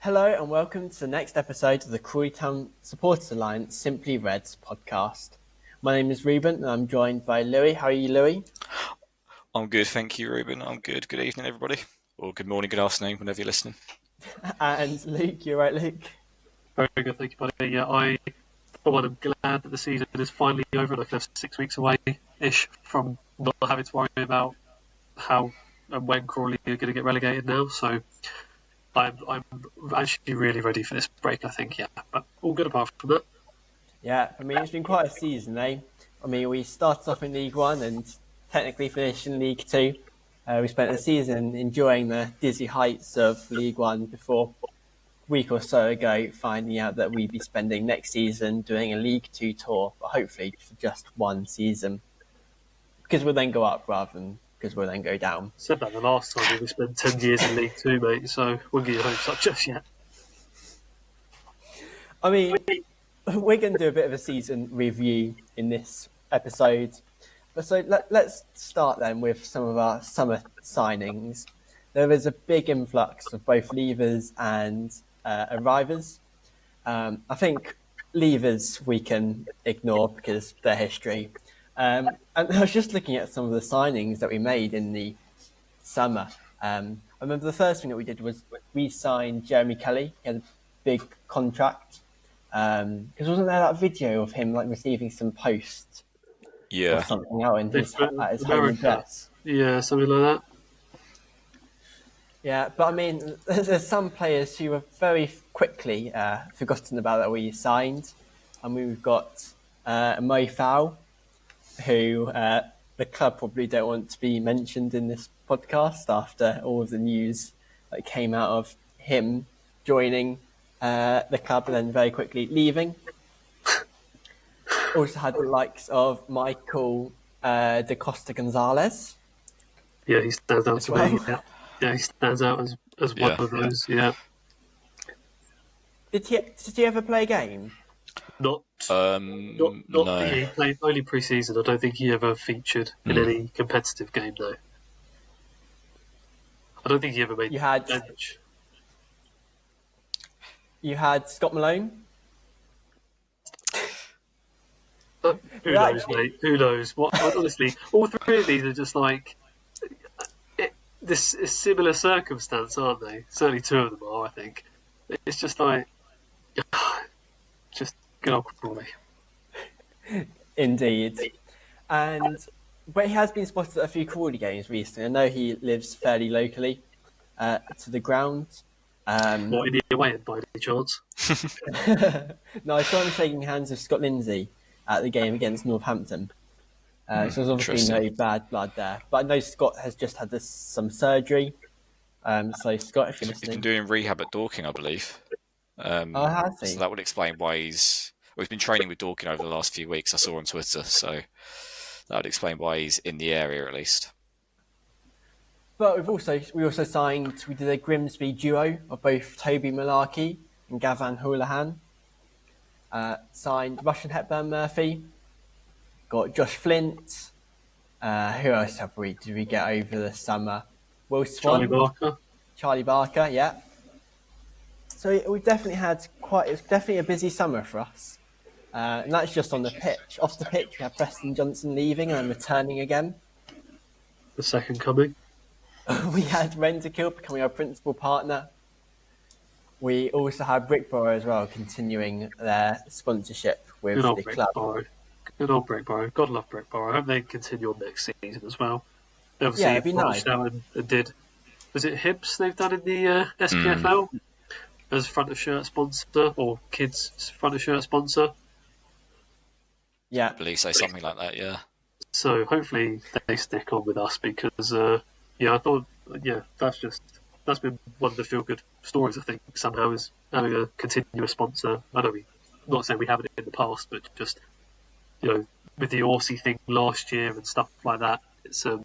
Hello and welcome to the next episode of the Crawley Town Supporters Alliance Simply Reds podcast. My name is Reuben and I'm joined by Louie. How are you, Louie? I'm good, thank you, Reuben. I'm good. Good evening, everybody. Or good morning, good afternoon, whenever you're listening. And Luke, you're right, Luke? Very good, thank you, buddy. Yeah, I'm glad that the season is finally over and I can have 6 weeks away-ish from not having to worry about how and when Crawley are going to get relegated now. So I'm actually really ready for this break, I think, yeah. But all good apart from that. Yeah, I mean, it's been quite a season, eh? I mean, we started off in League One and technically finished in League Two. We spent the season enjoying the dizzy heights of League One before a week or so ago finding out that we'd be spending next season doing a League Two tour, but hopefully for just one season. Because we'll then go up rather than because we'll then go down. Said that the last time we spent 10 years in League Two, mate, so we'll get your hopes up just yet. I mean, we're going to do a bit of a season review in this episode. So let's start then with some of our summer signings. There was a big influx of both leavers and arrivers. I think leavers we can ignore because of their history. And I was just looking at some of the signings that we made in the summer. I remember the first thing that we did was we signed Jeremy Kelly. He had a big contract. Because wasn't there that video of him like receiving some post or something out in his home address? Yeah, something like that. Yeah, but I mean, there's some players who were very quickly forgotten about that we signed. I mean, we've got Mo Fowl, who the club probably don't want to be mentioned in this podcast after all of the news that came out of him joining the club and then very quickly leaving. Also had the likes of Michael Da Costa Gonzalez. Yeah, he stands out to well. me. Yeah, he stands out as one of those. Yeah. Did he ever play a game? Not no. He played only pre-season. I don't think he ever featured in any competitive game, though. I don't think he ever made bench. You had Scott Malone. Who knows, mate? Who knows? Honestly, all three of these are just like this is similar circumstance, aren't they? Certainly two of them are, I think. It's just like, just good old Crawley. Indeed. But he has been spotted at a few Crawley games recently. I know he lives fairly locally to the ground. What, in the away end by any chance? No, I saw him shaking hands with Scott Lindsay at the game against Northampton. So there's obviously no bad blood there. But I know Scott has just had some surgery. So Scott, if you're listening... He's been doing rehab at Dorking, I believe. Has he? So that would explain why he's been training with Dorking over the last few weeks, I saw on Twitter. So that would explain why he's in the area at least. But we also signed, we did a Grimsby duo of both Toby Malarkey and Gavan Houlihan. Signed Russian Hepburn Murphy. Got Josh Flint. Who else did we get over the summer? Will Swan. Charlie Barker, yeah. So we definitely it was definitely a busy summer for us. And that's just on the pitch. Off the pitch, we have Preston Johnson leaving and then returning again. The second coming. We had Rentokil becoming our principal partner. We also had Brickborough as well, continuing their sponsorship with the club. Good old Brickborough. God love Brickborough. I hope they continue on next season as well. Obviously, it'd be nice. And did. Was it Hibs they've done in the SPFL as front of shirt sponsor or kids front of shirt sponsor? Yeah, I believe so, something like that. Yeah. So hopefully they stick on with us because I thought that's been one of the feel good stories. I think somehow is having a continuous sponsor. I know not saying we haven't in the past, but just with the Aussie thing last year and stuff like that. It's God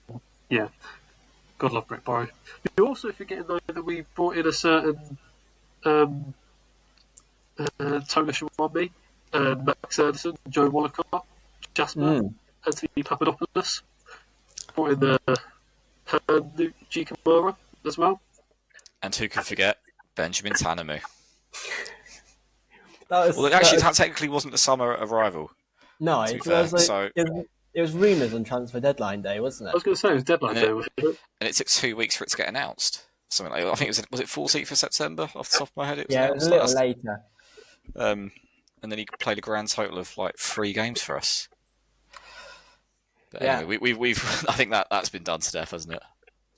love Brickborough. You're also forgetting though that we brought in a certain Tola Sharambi, Max Anderson, Joe Wallacott, Jasper, Anthony Papadopoulos. Brought in Nuke Gikamara as well. And who can forget Benjamin Tanamu. That technically wasn't a summer arrival. no, to be so fair. it was rumours on transfer deadline day, wasn't I it? was going to say it was deadline day, wasn't it? And it took 2 weeks for it to get announced. Something like, I think was it 14th of September off the top of my head? It was Yeah, it announced. was a little later. And then he played a grand total of like 3 games for us. But Yeah. anyway, we've I think that's been done to death, hasn't it?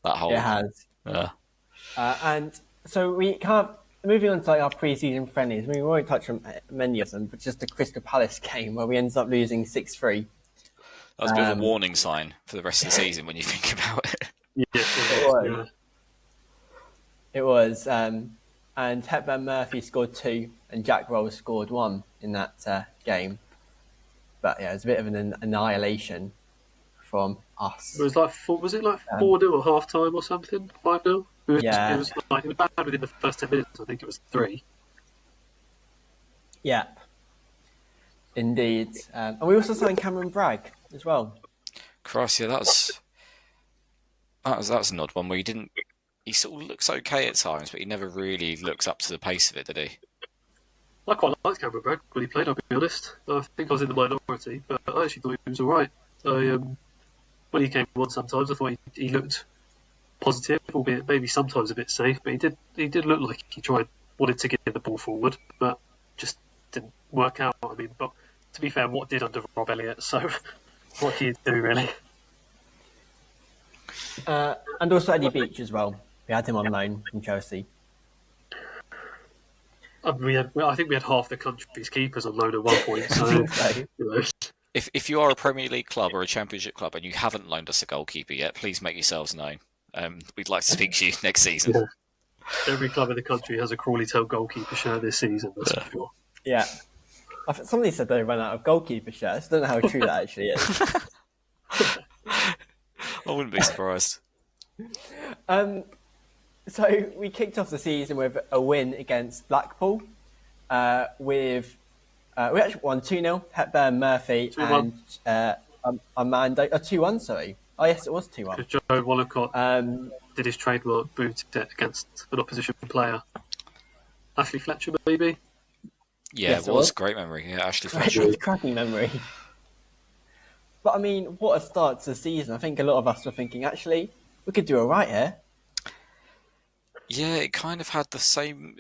That whole It has. Yeah. And so we kind of moving on to like our pre-season friendlies. We won't touch on many of them, but just the Crystal Palace game where we ended up losing 6-3. That was a bit of a warning sign for the rest of the season when you think about it. Yeah, It was. It was. And Hepburn Murphy scored 2 and Jack Rolls scored 1 in that game. But yeah, it was a bit of an annihilation from us. It was like 4-0 at half time or something? 5-0? It was bad within the first 10 minutes. I think it was 3. Yeah, indeed. And we also signed Cameron Bragg as well. Christ, yeah, that was an odd one where he sort of looks okay at times, but he never really looks up to the pace of it, did he? I quite liked Cameron Bragg when he played, I'll be honest. I think I was in the minority, but I actually thought he was alright. When he came on sometimes, I thought he looked positive, albeit maybe sometimes a bit safe, but he did look like he wanted to get the ball forward, but just didn't work out. I mean, but to be fair, what did under Rob Elliott, so what can you do, really? And also Eddie Beach as well. We had him on loan from Chelsea. I think we had half the country's keepers on loan at one point. So, If you are a Premier League club or a Championship club and you haven't loaned us a goalkeeper yet, please make yourselves known. We'd like to speak to you next season. Yeah. Every club in the country has a Crawley Town goalkeeper shirt this season. That's for sure. Yeah. Somebody said they ran out of goalkeeper shirts. I don't know how true that actually is. I wouldn't be surprised. So we kicked off the season with a win against Blackpool. We actually won 2-0. Hepburn Murphy 2-1. And Armando. 2-1, sorry. Oh yes, it was 2-1. Because Joe Wallacott did his trademark boot against an opposition player. Ashley Fletcher, maybe? Yeah, Yes, it was. Great memory. Yeah, Ashley Fletcher. Great, cracking memory. But I mean, what a start to the season. I think a lot of us were thinking, actually, we could do all right here. Yeah, it kind of had the same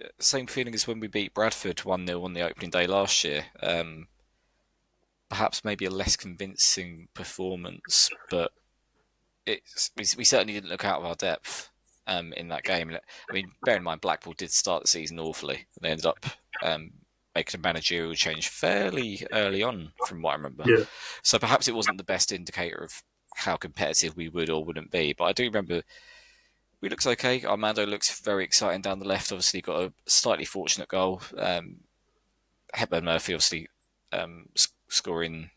feeling as when we beat Bradford 1-0 on the opening day last year. Perhaps maybe a less convincing performance, but we certainly didn't look out of our depth in that game. I mean, bear in mind, Blackpool did start the season awfully. They ended up making a managerial change fairly early on, from what I remember. Yeah. So perhaps it wasn't the best indicator of how competitive we would or wouldn't be. But I do remember we looked okay. Armando looks very exciting down the left. Obviously, got a slightly fortunate goal. Hepburn Murphy obviously scoring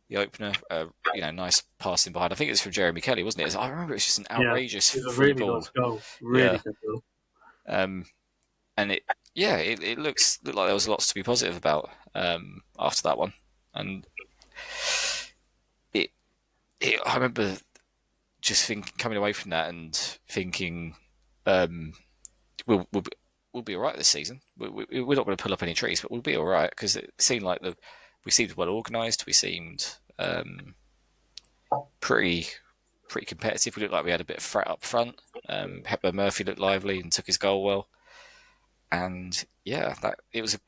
the opener. Nice passing behind. I think it was from Jeremy Kelly, wasn't it? I remember it was just an outrageous it was a free really ball. nice goal. Really good goal. And it looked like there was lots to be positive about after that one. And I remember just coming away from that and thinking, we'll be all right this season. We're not going to pull up any trees, but we'll be all right, because it seemed like we seemed well organised. We seemed pretty competitive. We looked like we had a bit of threat up front. Hepburn Murphy looked lively and took his goal well. And yeah, that was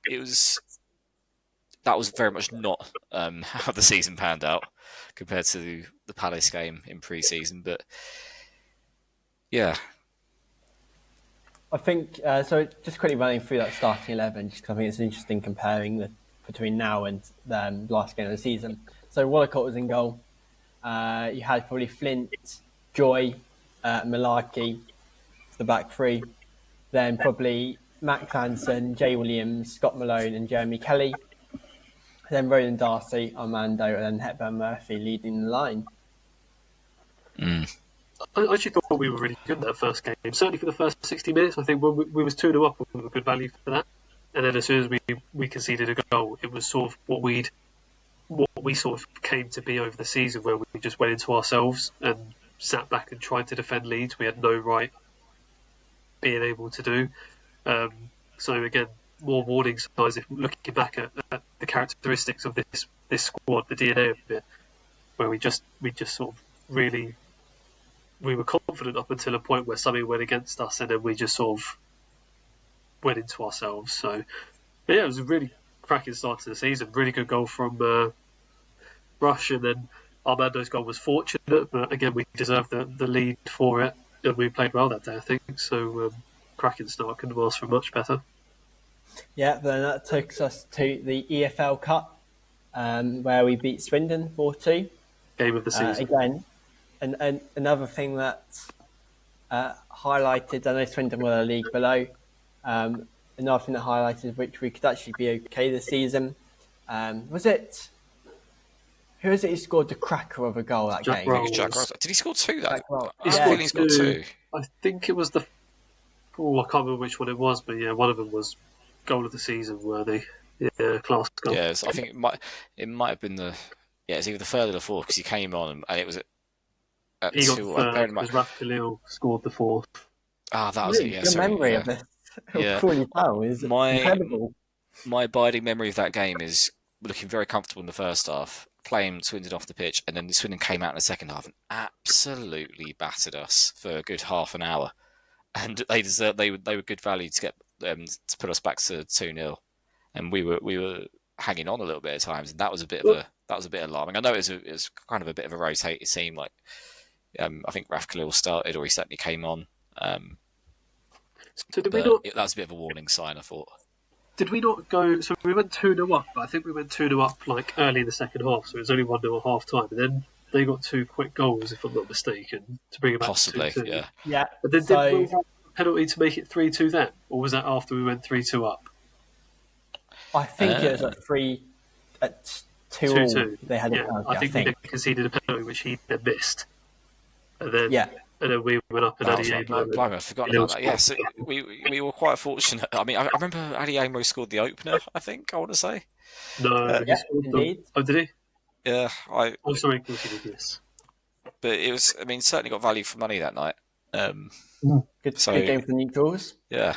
very much not how the season panned out compared to the Palace game in pre-season. But yeah, I think so. Just quickly running through that starting 11, just 'cause I think it's interesting comparing between now and the last game of the season. So Wallacott was in goal. You had probably Flint, Joy, Malarkey, the back three. Then probably Matt Clanson, Jay Williams, Scott Malone, and Jeremy Kelly. Then Roland Darcy, Armando, and then Hepburn Murphy leading the line. I actually thought we were really good in that first game. Certainly for the first 60 minutes. I think when we was 2-0 up, we were good value for that. And then as soon as we conceded a goal, it was sort of what we sort of came to be over the season, where we just went into ourselves and sat back and tried to defend leads we had no right being able to do. So again, more warning signs if looking back at the characteristics of this squad, the DNA of it, where we just sort of really we were confident up until a point where something went against us, and then we just sort of went into ourselves. So yeah, it was a really cracking start to the season. Really good goal from Rush, and then Armando's goal was fortunate, but again we deserved the lead for it, and we played well that day, I think. So cracking start, couldn't have asked for much better. Yeah, then that took us to the EFL Cup, where we beat Swindon 4-2. Game of the season. Again, and another thing that highlighted, I know Swindon were a league below, another thing that highlighted which we could actually be okay this season. Who was it who scored the cracker of a goal that Jack game? Rolls. Jack Ross. Did he score two? That He's got two. I think it was I can't remember which one it was, but yeah, one of them was goal of the season worthy. Yeah, class goal. Yeah, I think it might have been it's either the third or the fourth, because he came on and it was at He got 2. third because Raf Khalil scored the fourth. That was it. Yeah, Your sorry, memory yeah. of this Yeah. Crawley Town is incredible. My abiding memory of that game is looking very comfortable in the first half, playing Swindon off the pitch, and then Swindon came out in the second half and absolutely battered us for a good half an hour. And they were good value to get to put us back to 2-0, and we were hanging on a little bit at times, and that was a bit alarming. I know it was kind of a bit of a rotated team. Like I think Raf Khalil started, or he certainly came on. So that was a bit of a warning sign, I thought. Did we not go? So we went 2-0 up, but I think we went 2-0 up like early in the second half, so it was only 1-0 at half time, and then they got 2 quick goals, if I'm not mistaken, to bring it back Possibly, to 2-2. Yeah. But then did we have a penalty to make it 3-2 then, or was that after we went 3-2 up? I think it was at 2-2. They had a penalty, I think we conceded a penalty which he then missed, and then we went up and Eddie Amo. I forgot about that. Yes, we were quite fortunate. I mean, I remember Eddie Amo scored the opener, I think, I want to say. No, indeed. Oh, did he? Yeah. Sorry, of course he did, yes. But it was, certainly got value for money that night. Good game for the neutrals. Yeah.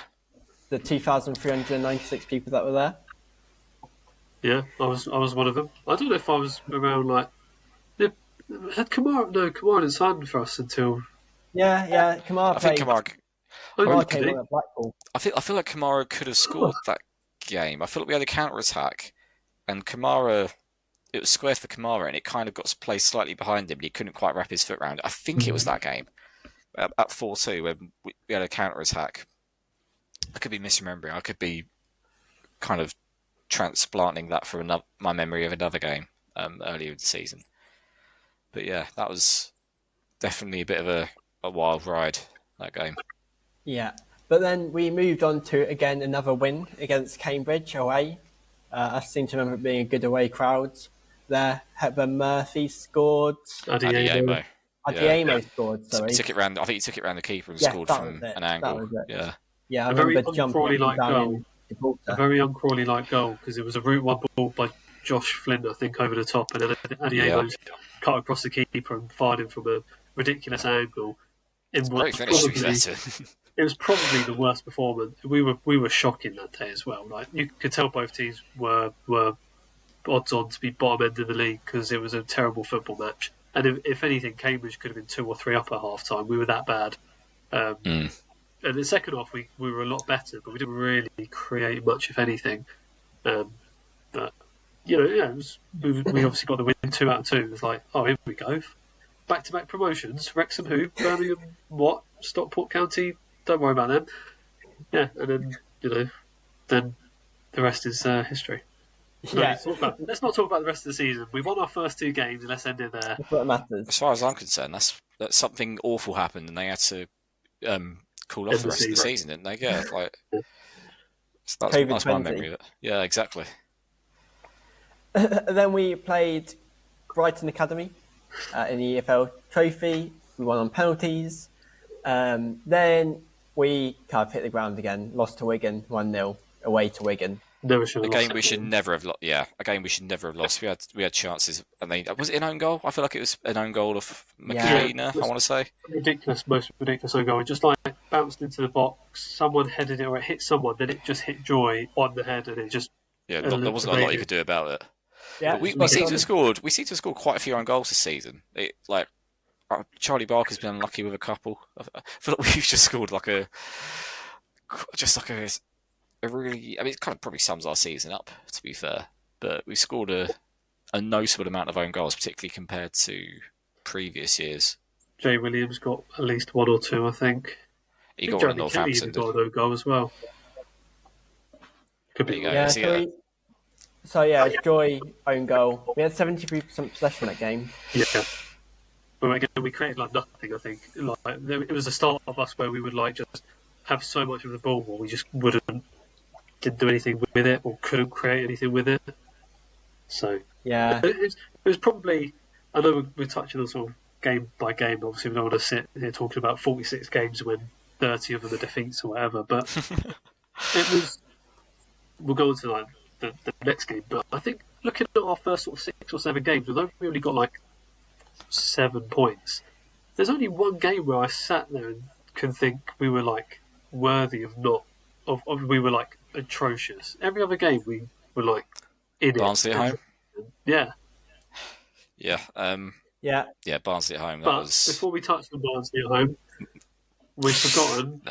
The 2,396 people that were there. Yeah, I was one of them. I don't know if I was around had Kamara didn't sign for us until. Yeah, Kamara. I think Kamara came on at Blackpool. I feel like Kamara could have scored that game. I feel like we had a counter attack, and Kamara, it was squared for Kamara, and it kind of got placed slightly behind him, but he couldn't quite wrap his foot around it. I think it was that game at 4-2 when we had a counter attack. I could be misremembering. I could be kind of transplanting that from my memory of another game earlier in the season. But yeah, that was definitely a bit of a wild ride, that game. Yeah, but then we moved on to, again, another win against Cambridge away. I seem to remember it being a good away crowd there. Hepburn Murphy scored. Adiemo. Adiemo scored, sorry. I think he took it round the keeper and scored from an angle. Yeah, I remember very uncrawley-like goal. A very uncrawley-like goal, because it was a route one ball by Josh Flynn, I think, over the top, and then Adiemo cut across the keeper and fired him from a ridiculous angle. Great finish, to be fair. It was probably the worst performance. We were shocking that day as well. Like, you could tell both teams were odds on to be bottom end of the league, because it was a terrible football match. And if anything, Cambridge could have been 2 or 3 up at half time. We were that bad. And the second half, we were a lot better, but we didn't really create much, if anything. But it was, we obviously got the win 2 out of 2. It was like, oh, here we go. Back-to-back promotions. Wrexham who? Birmingham what? Stockport County? Don't worry about them. Yeah, and then, then the rest is history. Yeah. Let's not talk about the rest of the season. We won our first 2 games, and let's end it there. That's what matters. As far as I'm concerned, that something awful happened, and they had to call off the rest of the season, didn't they? Yeah, that's my memory of it. Yeah, exactly. Then we played Brighton Academy in the EFL Trophy. We won on penalties. Then we kind of hit the ground again, lost to Wigan 1-0 away to Wigan. Never should A have lost. game we should never have lost. Yeah, a game we should never have lost. We had chances. I mean, was it an own goal? I feel like it was an own goal of Yeah. McKenna, I want to say. Ridiculous, most ridiculous own goal. It just like bounced into the box, someone headed it or it hit someone, then it just hit Joy on the head and it just. Yeah, there wasn't a lot you could do about it. Yeah, But we spot seem on. to have scored. We seem to have scored quite a few own goals this season. Charlie Barker's been unlucky with a couple. I feel like we've just scored like a really. I mean, it kind of probably sums our season up, to be fair. But we scored a noticeable amount of own goals, particularly compared to previous years. Jay Williams got at least one or two, I think. He got one at Jeremy Kelly Northampton. even got an own goal as well. Could There be you go. Yeah, See, so it's Joy own goal. We had 73% possession that game. Yeah. But again, we created like nothing, I think. Like it was the start of us where we would like just have so much of the ball where we just didn't do anything with it or couldn't create anything with it. So Yeah, it was probably, I know we're touching on sort of game by game, obviously we don't want to sit here talking about 46 games when 30 of them are defeats or whatever, but it was, we'll go on to like the next game, but I think looking at our first sort of 6 or 7 games, although we only got like 7 points, there's only one game where I sat there and can think we were like worthy of we were like atrocious. Every other game we were like in Barnsley it. at home. Yeah. Yeah. yeah. Barnsley at home. That But was. before we touch on Barnsley at home, we've forgotten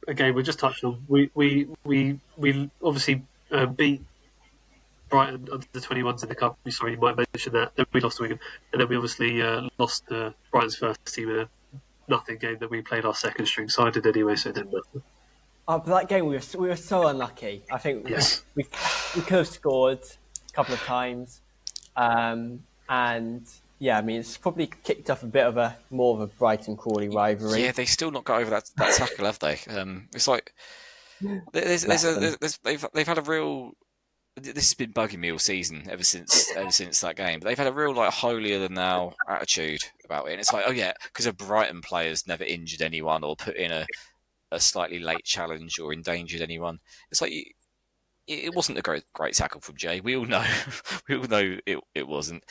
a game we just touched on. We obviously beat Brighton under the 21s in the cup. Sorry, you might mention that. Then we lost to Wigan, and then we obviously lost to Brighton's first team in a nothing game that we played our second string side in anyway, so it didn't matter. But that game we were so unlucky. I think Yes. we could have scored a couple of times, and yeah, I mean it's probably kicked off a bit of more of a Brighton Crawley rivalry. Yeah, they still not got over that tackle, have they? It's like they've had a real. This has been bugging me all season ever since that game. They've had a real like holier than thou attitude about it, and it's like, oh yeah, because a Brighton players never injured anyone or put in a slightly late challenge or endangered anyone. It's like it wasn't a great tackle from Jay. We all know it wasn't.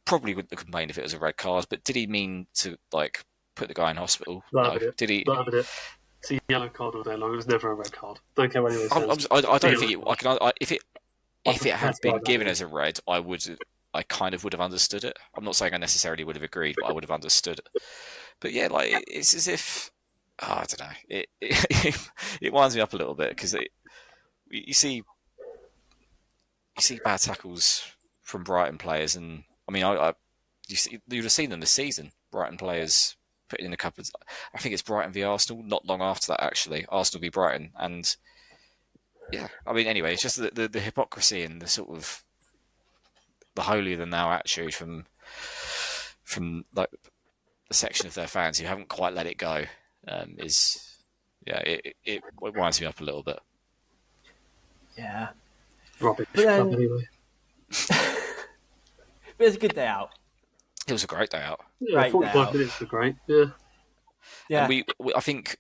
Probably wouldn't have complained if it was a red card, but did he mean to like put the guy in hospital? No. Did he? Not having it. It's a yellow card all day long. It was never a red card. Don't care what anyone says. I don't think it. If it had been given as a red, I kind of would have understood it. I'm not saying I necessarily would have agreed, but I would have understood it. But yeah, like it's as if I don't know. It winds me up a little bit because you see bad tackles from Brighton players, and I mean you'd have seen them this season. Brighton players put in a couple of, I think it's Brighton v Arsenal, not long after that actually, Arsenal v Brighton, and yeah, I mean anyway, it's just the hypocrisy and the sort of the holier than thou attitude from like the section of their fans who haven't quite let it go it winds me up a little bit. Yeah. Rubbish But then- club anyway. But it was a good day out. It was a great day out. Yeah, Right 45 now. minutes were great. Yeah. Yeah. And we I think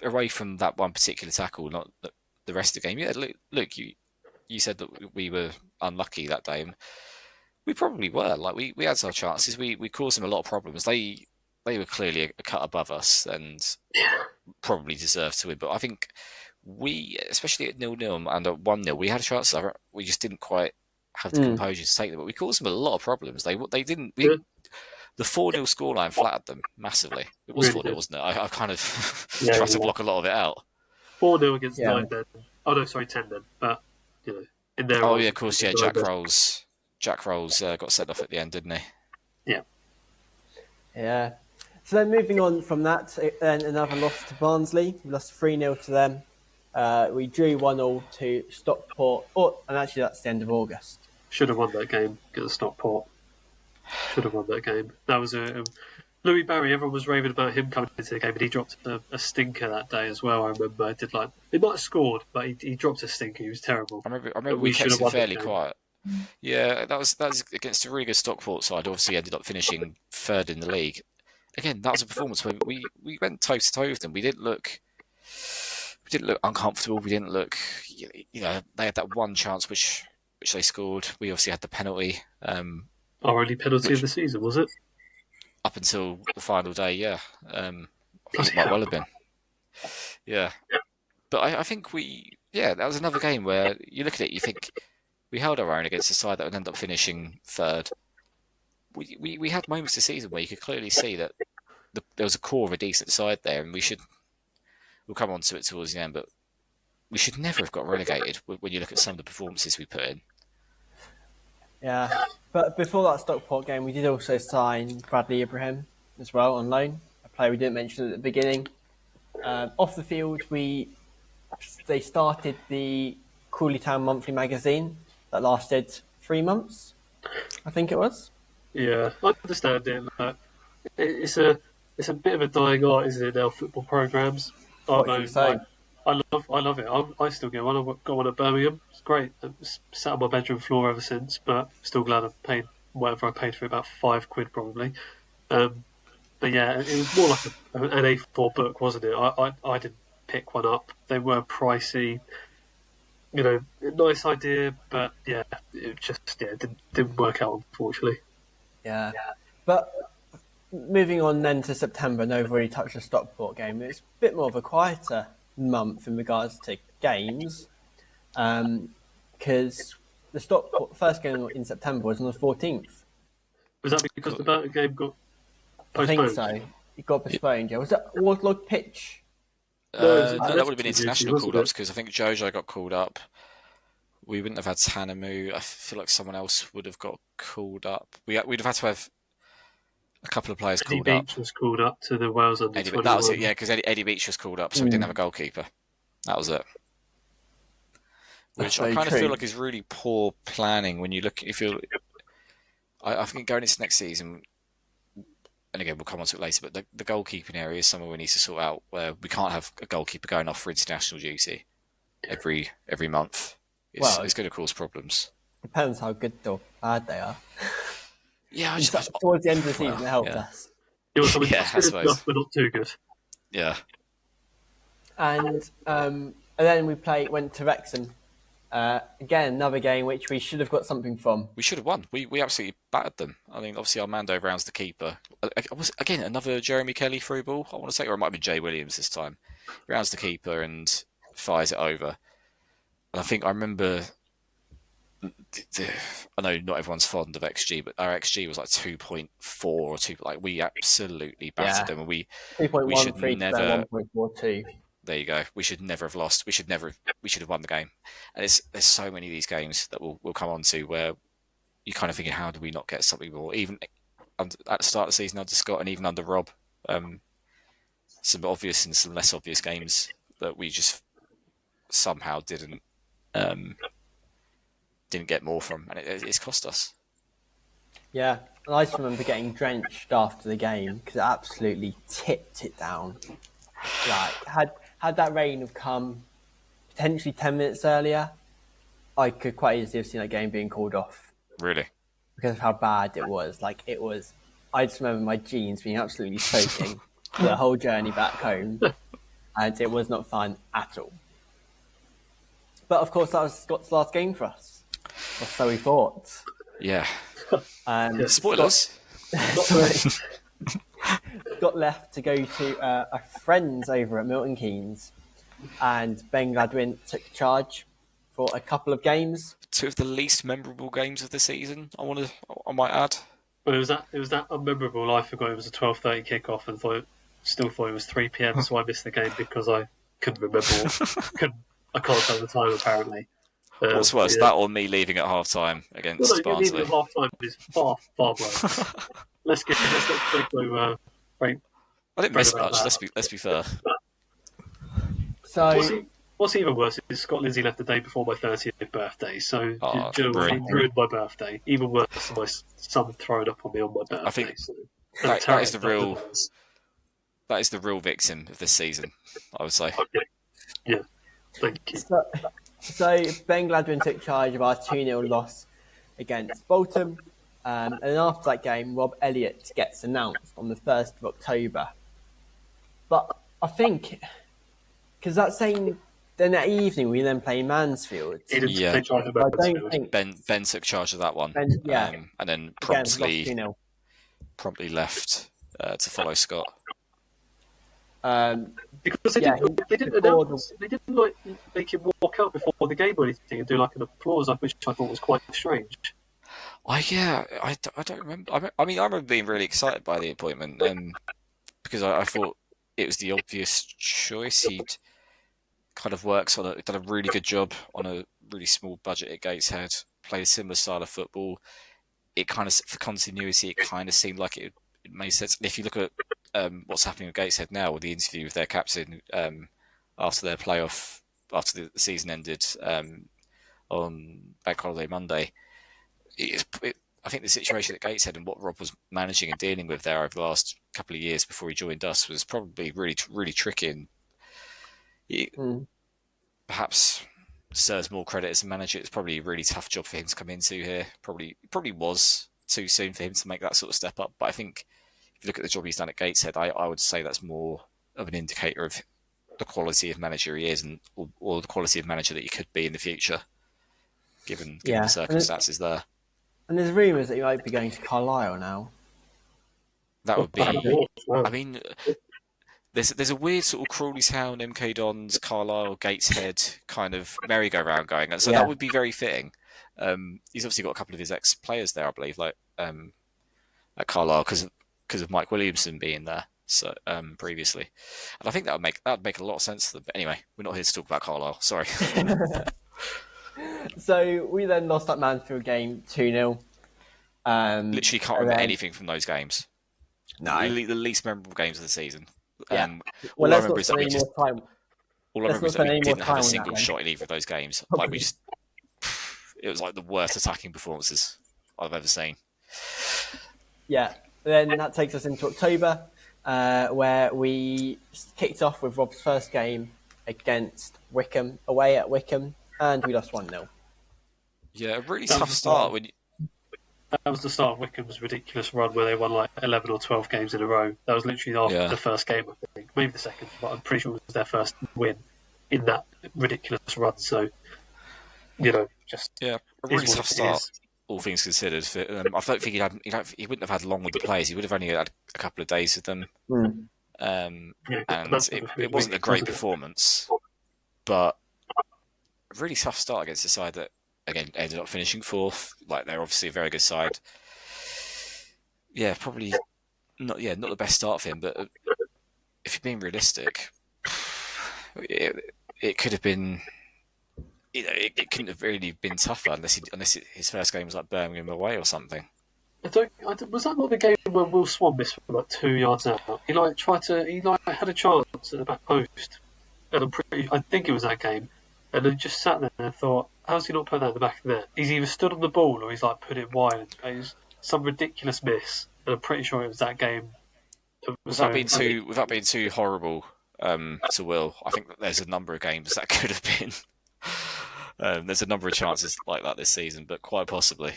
away from that one particular tackle, not the rest of the game. Yeah, look, you said that we were unlucky that day, and we probably were. Like we had our chances. We caused them a lot of problems. They were clearly a cut above us and probably deserved to win. But I think we, especially at 0-0 and at 1-0, we had a chance. We just didn't quite have the composure to take them. But we caused them a lot of problems. They didn't. The 4-0 scoreline flattered them massively. It was Really 4-0, wasn't it? I kind of Yeah, tried to yeah. block a lot of it out. 4-0 against Yeah. 9 then. Oh no, sorry, 10 then. But, you know, in there. Oh yeah, of course, yeah. Jack Rolls got sent off at the end, didn't he? Yeah. So then moving on from that, then another loss to Barnsley. We lost 3-0 to them. We drew 1-1 to Stockport. And actually that's the end of August. Should have won that game against Stockport. Should have won that game. That was Louie Barry. Everyone was raving about him coming into the game, and he dropped a stinker that day as well. I remember. He might have scored, but he dropped a stinker. He was terrible. I remember We we should kept have it won that fairly game. quiet. Yeah, that was against a really good Stockport side. Obviously, ended up finishing third in the league. Again, that was a performance where we went toe to toe with them. We didn't look didn't look uncomfortable. We didn't look, they had that one chance which they scored. We obviously had the penalty. Our only penalty of the season, was it? Up until the final day, yeah. I think it Bloody might hell. well have been. Yeah. But I think that was another game where you look at it, you think we held our own against a side that would end up finishing third. We had moments this season where you could clearly see that there was a core of a decent side there, and we'll come on to it towards the end, but we should never have got relegated when you look at some of the performances we put in. Yeah, but before that Stockport game, we did also sign Bradley Ibrahim as well on loan, a player we didn't mention at the beginning. Off the field, they started the Crawley Town monthly magazine that lasted 3 months, I think it was. Yeah, I understand it. It's a bit of a dying art, isn't it? Now football programs. What you say? I love it. I still get one. I've got one at Birmingham. It's great. It's sat on my bedroom floor ever since, but still glad I've paid whatever I paid for it, about £5 probably. But yeah, it was more like an A4 book, wasn't it? I didn't pick one up. They were pricey. Nice idea, but yeah, it just didn't work out, unfortunately. Yeah. But moving on then to September, no, we've already touched the Stockport game. It's a bit more of a quieter month in regards to games, because the Stockport first game in September was on the 14th. Was that because the Burton game got I postponed? think so. It got postponed. Yeah, was that Wardlog pitch? That would have been international call-ups, because I think Jojo got called up. We wouldn't have had Tanamu. I feel like someone else would have got called up. We'd have had to have a couple of players called up. Eddie Beach was called up to the Wales under 21. That was it, yeah, because Eddie Beach was called up, so we didn't have a goalkeeper. That was it. Which I kind of feel like is really poor planning when you look. I think going into next season, and again we'll come on to it later, but the goalkeeping area is somewhere we need to sort out, where we can't have a goalkeeper going off for international duty every month. It's going to cause problems. Depends how good or bad they are. Yeah, towards the end of the season, it helped us. It was something I suppose. enough, but not too good. Yeah. And then we went to Wrexham. Again, another game which we should have got something from. We should have won. We absolutely battered them. I mean, obviously Armando Brown's the keeper. Again, another Jeremy Kelly through ball, I want to say, or it might have been Jay Williams this time. Brown's the keeper and fires it over. And I think I remember, I know not everyone's fond of XG, but our XG was like 2.4 or 2. Like, we absolutely battered them, and we should never. 1.42. There you go. We should never have lost. We should have won the game. And there's so many of these games that we'll come on to where you're kind of thinking, how do we not get something more? Even at the start of the season under Scott and even under Rob, some obvious and some less obvious games that we just somehow didn't get more from, and it's cost us. Yeah, and I just remember getting drenched after the game because it absolutely tipped it down. Like, had that rain have come potentially 10 minutes earlier, I could quite easily have seen that game being called off. Really? Because of how bad it was. Like, it was. I just remember my jeans being absolutely soaking the whole journey back home, and it was not fun at all. But of course, that was Scott's last game for us, or so we thought. Yeah. Spoilers. Got left to go to our friends over at Milton Keynes, and Ben Gladwin took charge for a couple of games. 2 of the least memorable games of the season, I might add. But it was that unmemorable. I forgot it was a 12:30 kickoff and still thought it was 3 p.m. So I missed the game because I couldn't remember. I can't tell the time apparently. What's worse, that or me leaving at half time against Barnsley? Leaving at half time is far worse. Let's go right. I didn't miss much. Let's be fair. So what's even worse is Scott Lindsay left the day before my 30th birthday. So he ruined my birthday. Even worse than my son throwing up on me on my birthday. I think that is the real victim of this season, I would say. Okay. Yeah. Thank you. So Ben Gladwin took charge of our 2-0 loss against Bolton. And after that game, Rob Elliott gets announced on the 1st of October. But I think because that same then that evening we then play Mansfield. He didn't Yeah. take charge of I don't Mansfield. think Ben took charge of that one, and and then again lost 2-0. promptly left to follow Scott. Because they didn't announce, they didn't like make him walk out before the game or anything and do like an applause, which I thought was quite strange. I don't remember. I remember being really excited by the appointment, because I thought it was the obvious choice. He'd kind of done a really good job on a really small budget at Gateshead, played a similar style of football. It kind of, for continuity, it kind of seemed like it made sense. And if you look at what's happening with Gateshead now, with the interview with their captain after their playoff, after the season ended on Bank Holiday Monday, I think the situation at Gateshead and what Rob was managing and dealing with there over the last couple of years before he joined us was probably really, really tricky, and perhaps deserves more credit as a manager. It's probably a really tough job for him to come into here. Probably was too soon for him to make that sort of step up. But I think if you look at the job he's done at Gateshead, I would say that's more of an indicator of the quality of manager he is, and or the quality of manager that he could be in the future, given the circumstances there. And there's rumours that he might be going to Carlisle now. That would be. I mean, there's a weird sort of Crawley Town, MK Dons, Carlisle, Gateshead kind of merry-go-round going on. So that would be very fitting. He's obviously got a couple of his ex-players there, I believe, like at Carlisle because of Mike Williamson being there. So previously, and I think that would make a lot of sense to them. But anyway, we're not here to talk about Carlisle. Sorry. So we then lost that Mansfield game 2-0. Literally can't remember anything from those games. No, the least memorable games of the season. Yeah. All I remember is that we didn't have a single shot shot in either of those games. Okay. Like it was like the worst attacking performances I've ever seen. Yeah. Then that takes us into October, where we kicked off with Rob's first game against Wickham, away at Wickham, and we lost 1-0. Yeah, a really tough start. That was the start of Wickham's ridiculous run where they won like 11 or 12 games in a row. That was literally after the first game, I think. Maybe the second, but I'm pretty sure it was their first win in that ridiculous run. So, just... Yeah, a really tough start, all things considered. I don't think he wouldn't have had long with the players. He would have only had a couple of days with them. And it wasn't a great performance, but a really tough start against a side that, again, ended up finishing fourth. Like, they're obviously a very good side. Yeah, probably not the best start for him, but if you're being realistic, it could have been, it couldn't have really been tougher unless his first game was like Birmingham away or something. Was that not the game when Will Swan missed from like 2 yards out? He had a chance at the back post, and I think it was that game. And then just sat there and thought, how's he not put that in the back of the net? He's either stood on the ball or he's like put it wide. It was some ridiculous miss. And I'm pretty sure it was that game. Without being too horrible to Will, I think that there's a number of games that could have been. There's a number of chances like that this season, but quite possibly.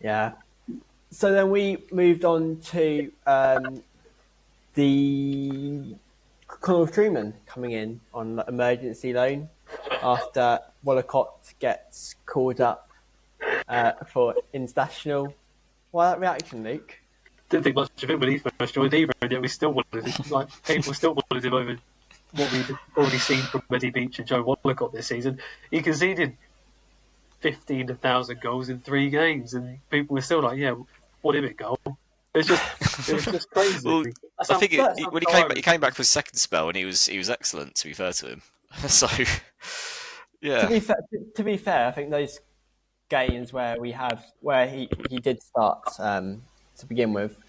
Yeah. So then we moved on to the Conor Truman coming in on emergency loan after Wallacott gets called up for international. Why that reaction, Luke? Didn't think much of him when he first joined either, and yet we still wanted him. Like, people still wanted him over what we'd already seen from Eddie Beach and Joe Wallacott this season. He conceded 15,000 goals in 3 games, and people were still like, "Yeah, what if it goal?" It was just crazy. Well, I think when he came back for his second spell, and he was excellent. To be fair to him, so yeah. To be fair, I think those games where he did start to begin with,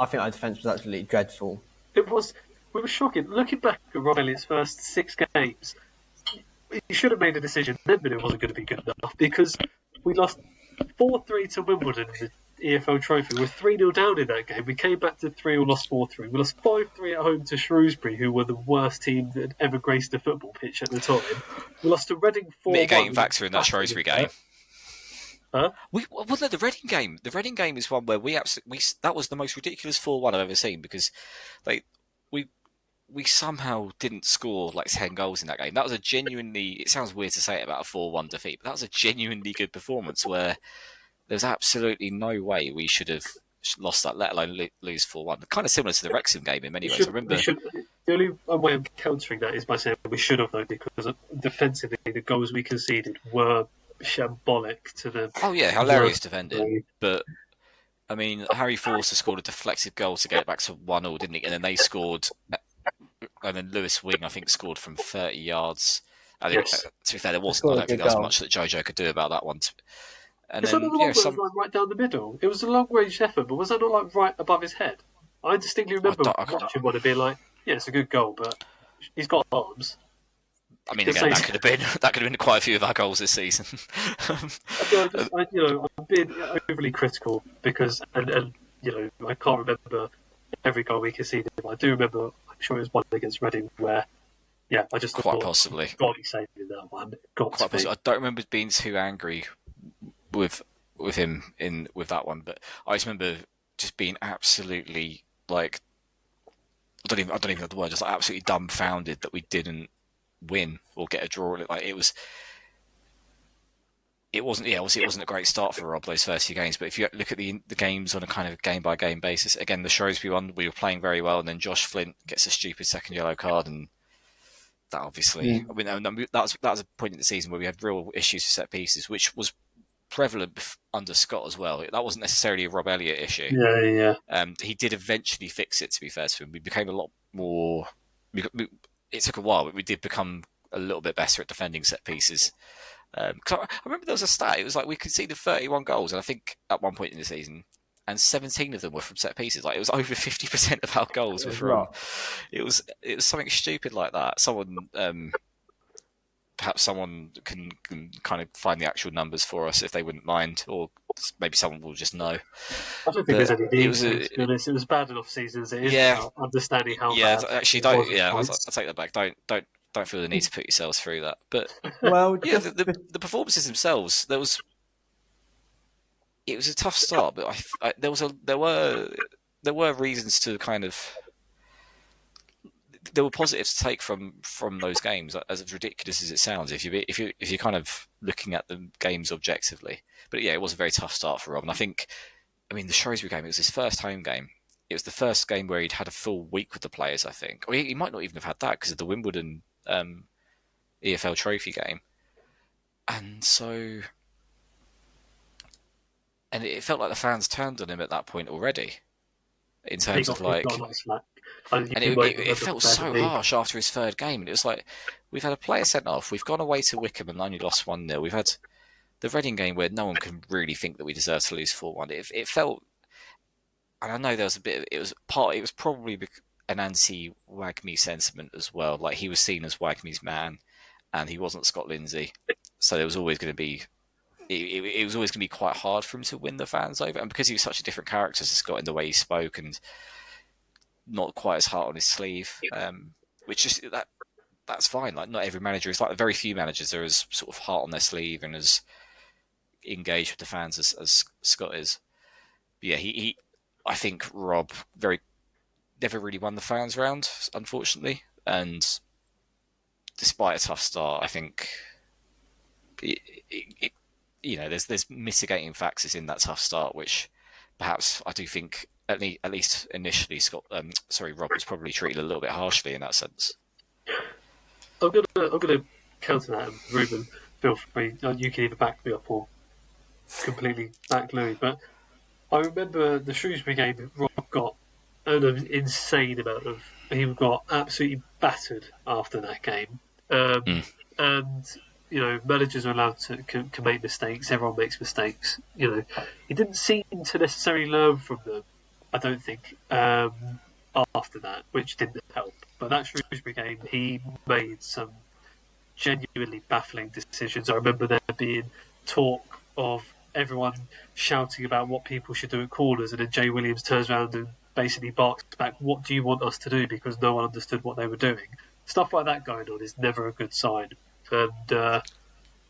I think our defence was absolutely dreadful. It was. We were shocking. Looking back at Rob Elliott's first 6 games, he should have made a decision then that it wasn't going to be good enough, because we lost 4-3 to Wimbledon in the EFL Trophy. We were 3-0 down in that game. We came back to 3-0, lost 4-3. We lost 5-3 at home to Shrewsbury, who were the worst team that had ever graced a football pitch at the time. We lost to Reading 4-1. Mitigating factor in that Shrewsbury game. Huh? The Reading game. The Reading game is one where that was the most ridiculous 4-1 I've ever seen, because we somehow didn't score like 10 goals in that game. That was a genuinely, it sounds weird to say it about a 4-1 defeat, but that was a genuinely good performance where there's absolutely no way we should have lost that, let alone lose 4-1. Kind of similar to the Wrexham game in many ways. I remember. The only way I'm countering that is by saying we should have, though, because defensively the goals we conceded were shambolic to the. Oh yeah, hilarious defending. But I mean, Harry Forster scored a deflected goal to get it back to 1-1, didn't he? And then they scored, and then Lewis Wing, I think, scored from 30 yards. I think, Yes. to be fair, I don't think there was much that Jojo could do about that one. And Is then, that not the one that was right down the middle? It was a long-range effort, but was that not like right above his head? I distinctly remember watching one and being like, "Yeah, it's a good goal, but he's got arms." I mean, again, that could have been quite a few of our goals this season. I'm being overly critical because, and I can't remember every goal we conceded. I do remember, I'm sure it was one against Reading where, I just quite possibly. God, he's saving that one. Quite possibly. I don't remember being too angry with him with that one, but I just remember just being absolutely like, I don't even know the word, just like absolutely dumbfounded that we didn't win or get a draw. Like it wasn't a great start for Rob those first few games. But if you look at the games on a kind of game by game basis, again the Shrewsbury one we were playing very well, and then Josh Flint gets a stupid second yellow card, and that obviously I mean that was a point in the season where we had real issues with set pieces, which was prevalent under Scott as well. That wasn't necessarily a Rob Elliott issue. Yeah. He did eventually fix it, to be fair to him. We became a lot more. It took a while, but we did become a little bit better at defending set pieces. I remember there was a stat. It was like we conceded 31 goals, and I think at one point in the season, and 17 of them were from set pieces. Like it was over 50% of our goals were from. It was something stupid like that. Perhaps someone can kind of find the actual numbers for us if they wouldn't mind, or maybe someone will just know. I don't think there's any need to be honest. It was bad enough season as it is. About understanding how. Yeah, actually, don't. Yeah, I'll take that back. Don't feel the need to put yourselves through that. But the performances themselves, it was a tough start, but there were reasons to kind of. There were positives to take from those games, as ridiculous as it sounds. If you're kind of looking at the games objectively, but yeah, it was a very tough start for Rob. And I mean, the Shrewsbury game, it was his first home game. It was the first game where he'd had a full week with the players, I think. Or he might not even have had that because of the Wimbledon EFL Trophy game, and it felt like the fans turned on him at that point already. In terms of like. And it felt so harsh after his third game. And it was like, we've had a player sent off. We've gone away to Wickham and only lost 1-0. We've had the Reading game where no one can really think that we deserve to lose 4-1. It felt, and I know there was a bit of, it was probably an anti-Wagme sentiment as well. Like he was seen as Wagme's man and he wasn't Scott Lindsay. So there was always going to be, it was always going to be quite hard for him to win the fans over. And because he was such a different character to Scott in the way he spoke and not quite as hard on his sleeve, which is that's fine. Like not every manager is like very few managers are as sort of heart on their sleeve and as engaged with the fans as Scott is. But yeah, I think Rob never really won the fans round, unfortunately, and despite a tough start, I think there's mitigating factors in that tough start, which perhaps I do think. At least initially, Rob was probably treated a little bit harshly in that sense. I'm gonna counter that, Reuben. Feel free. You can either back me up or completely back Louie. But I remember the Shrewsbury game. Rob got an insane amount of. He got absolutely battered after that game, and managers are allowed to can make mistakes. Everyone makes mistakes. He didn't seem to necessarily learn from them. I don't think after that, which didn't help. But that Shrewsbury game, he made some genuinely baffling decisions. I remember there being talk of everyone shouting about what people should do at corners, and then Jay Williams turns around and basically barks back, "What do you want us to do?" Because no one understood what they were doing. Stuff like that going on is never a good sign. And but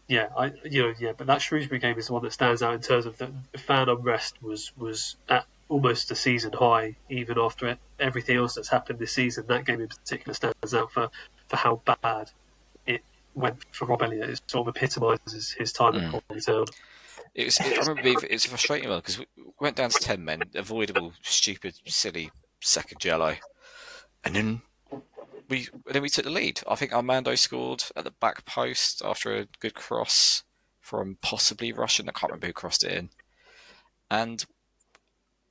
that Shrewsbury game is the one that stands out in terms of the fan unrest was at almost a season high, even after everything else that's happened this season. That game in particular stands out for how bad it went for Rob Elliott. It sort of epitomises his time at Crawley Town. I remember it's a frustrating one because we went down to 10 men, avoidable, stupid, silly second yellow, and then we took the lead. I think Armando scored at the back post after a good cross from possibly Russian. I can't remember who crossed it in, and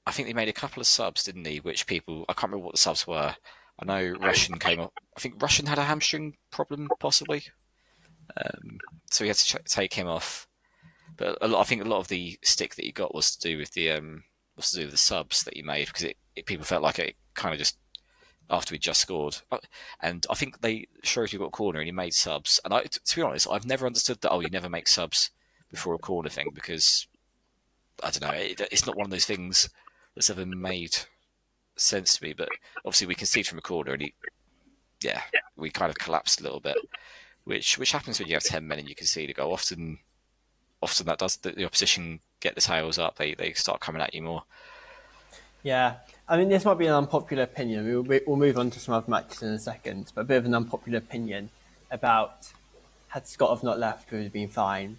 I think they made a couple of subs, didn't they? I can't remember what the subs were. I know Russian came up. I think Russian had a hamstring problem, possibly. So we had to take him off. But I think a lot of the stick that he got was to do with the subs that he made, because people felt like it kind of just after we just scored. And I think Shrewsbury got a corner and he made subs. And to be honest, I've never understood that. Oh, you never make subs before a corner thing, because I don't know. It's not one of those things that's ever made sense to me. But obviously we conceded from a corner and we kind of collapsed a little bit, which happens when you have 10 men and you concede a goal. Often that does the opposition get the tails up. They start coming at you more. Yeah, I mean, this might be an unpopular opinion. We'll move on to some other matches in a second, but a bit of an unpopular opinion about had Scott have not left, we would have been fine.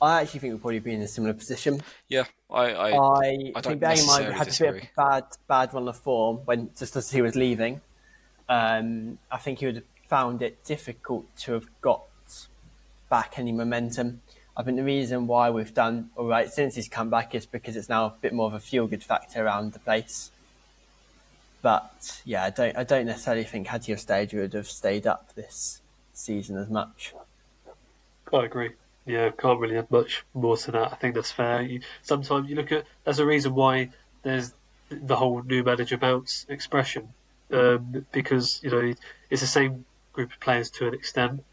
I actually think we'd probably be in a similar position. Yeah, I think bearing in mind we had a bit of bad run of form when just as he was leaving. I think he would have found it difficult to have got back any momentum. I think the reason why we've done all right since he's come back is because it's now a bit more of a feel-good factor around the place. But yeah, I don't necessarily think had he have stayed, we would have stayed up this season as much. I agree. Yeah, can't really add much more to that. I think that's fair. Sometimes you look at there's a reason why there's the whole new manager bounce expression, because it's the same group of players to an extent.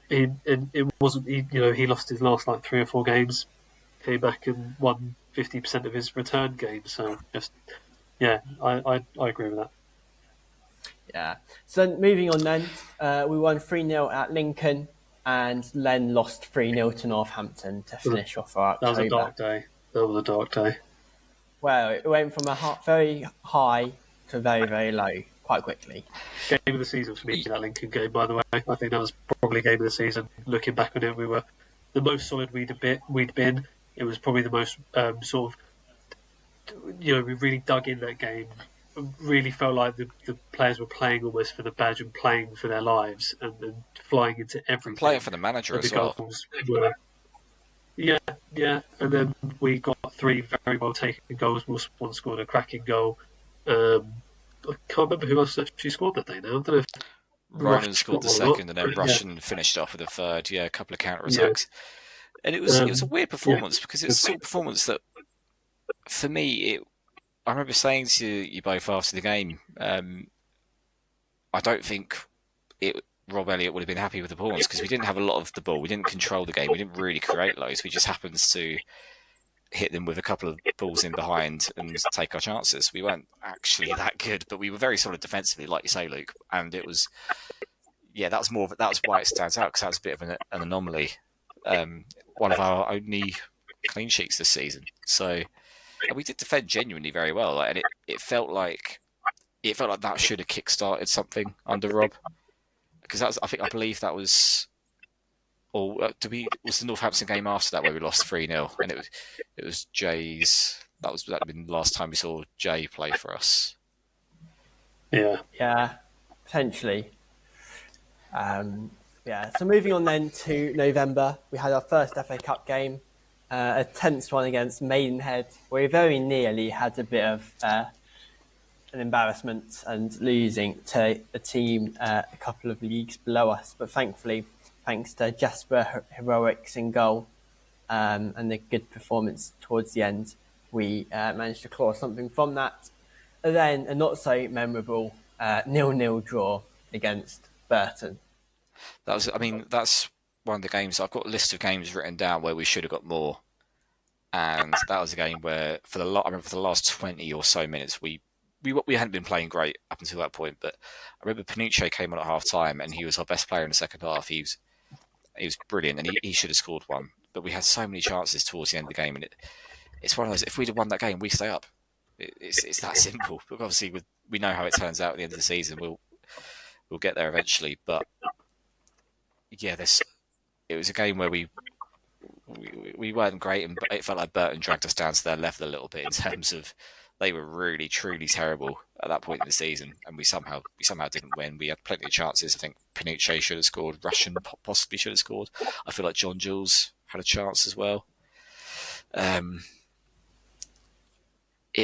It wasn't he lost his last 3 or 4 games, came back and won 50% of his return games. So I agree with that. Yeah. So moving on then, we won 3-0 at Lincoln. And Len lost 3-0 to Northampton to finish off our October. That was a dark day. Well, it went from a very high to very, very low quite quickly. Game of the season for me, that Lincoln game, by the way. I think that was probably game of the season. Looking back on it, we were the most solid we'd been. It was probably the most we really dug in that game. Really felt like the players were playing almost for the badge and playing for their lives and flying into everything. Playing for the manager as well. Yeah. And then we got 3 very well taken goals. One scored a cracking goal. I can't remember who else actually scored that day now. I don't know if Reuben scored the second and then Russian finished off with a third. Yeah, a couple of counter-attacks. And it was a weird performance because it's a sort of performance that, for me, I remember saying to you both after the game, I don't think Rob Elliott would have been happy with the performance because we didn't have a lot of the ball. We didn't control the game. We didn't really create loads. We just happened to hit them with a couple of balls in behind and take our chances. We weren't actually that good, but we were very solid defensively, like you say, Luke. And it was, that's why it stands out, because that's a bit of an anomaly. One of our only clean sheets this season. So. And we did defend genuinely very well, and it felt like that should have kick-started something under Rob, because I believe that was, was the Northampton game after that where we lost 3-0, and it was Jay's. That would have been the last time we saw Jay play for us. Yeah, potentially. So moving on then to November, we had our first FA Cup game. A tense one against Maidenhead, where we very nearly had a bit of an embarrassment and losing to a team a couple of leagues below us. But thankfully, thanks to Jasper heroics in goal and the good performance towards the end, we managed to claw something from that. And then a not so memorable 0-0 draw against Burton. That's one of the games. I've got a list of games written down where we should have got more, and that was a game where for the last 20 or so minutes we hadn't been playing great up until that point. But I remember Panucci came on at half time and he was our best player in the second half. He was brilliant and he should have scored one. But we had so many chances towards the end of the game, and it's one of those. If we'd have won that game, we stay up. It's that simple. But obviously, we know how it turns out at the end of the season. We'll get there eventually. But yeah, it was a game where we weren't great, and it felt like Burton dragged us down to their level a little bit in terms of they were really truly terrible at that point in the season, and we somehow didn't win. We had plenty of chances. I think Panucci should have scored. Russian possibly should have scored. I feel like John Jules had a chance as well. It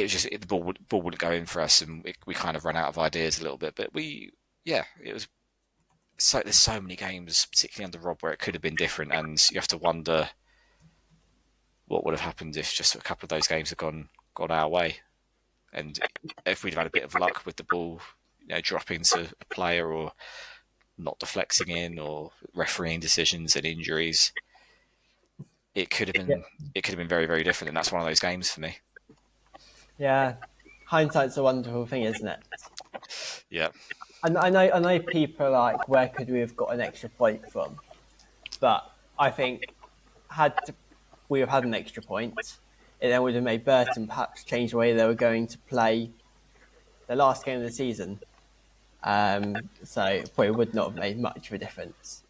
was just the ball wouldn't go in for us, and we kind of ran out of ideas a little bit. But it was. So there's so many games, particularly under Rob, where it could have been different, and you have to wonder what would have happened if just a couple of those games had gone our way, and if we'd had a bit of luck with the ball, dropping to a player or not deflecting in, or refereeing decisions and injuries, it could have been very, very different, and that's one of those games for me. Yeah, hindsight's a wonderful thing, isn't it? Yeah. And I know people are like, where could we have got an extra point from? But I think had we have had an extra point, it then would have made Burton perhaps change the way they were going to play the last game of the season. So it probably would not have made much of a difference.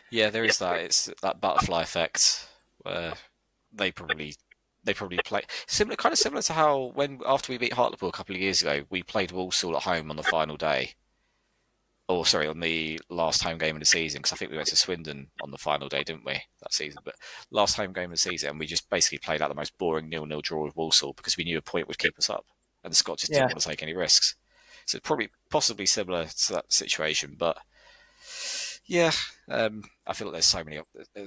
Yeah, there is that. It's that butterfly effect where they probably play kind of similar to how after we beat Hartlepool a couple of years ago, we played Walsall at home on the final day. On the last home game of the season, because I think we went to Swindon on the final day, didn't we, that season? But last home game of the season, and we just basically played out the most boring 0-0 draw with Walsall because we knew a point would keep us up, and the Scot just didn't want to take any risks. So it's possibly similar to that situation, but yeah, I feel like there's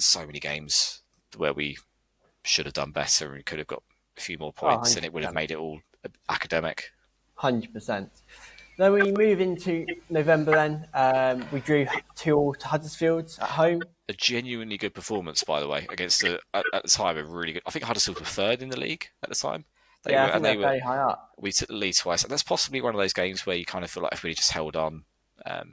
so many games where we should have done better and could have got a few more points, and it would have made it all academic. 100%. Then we move into November then. We drew 2-2 to Huddersfield at home. A genuinely good performance, by the way, against at the time a really good. I think Huddersfield were third in the league at the time. They were very high up. We took the lead twice, and that's possibly one of those games where you kind of feel like if we just held on. But